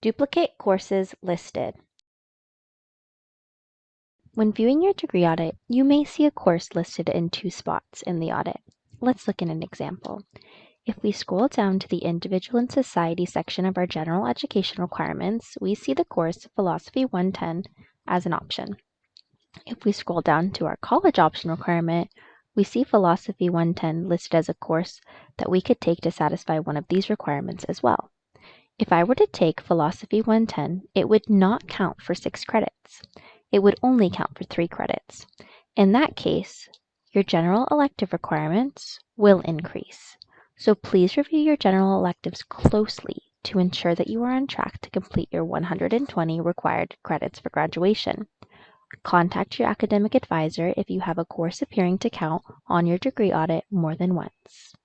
Duplicate courses listed. When viewing your degree audit, you may see a course listed in two spots in the audit. Let's look at an example. If we scroll down to the Individual and Society section of our General Education Requirements, we see the course Philosophy 110 as an option. If we scroll down to our College Option requirement, we see Philosophy 110 listed as a course that we could take to satisfy one of these requirements as well. If I were to take Philosophy 110, it would not count for 6 credits. It would only count for 3 credits. In that case, your general elective requirements will increase. So please review your general electives closely to ensure that you are on track to complete your 120 required credits for graduation. Contact your academic advisor if you have a course appearing to count on your degree audit more than once.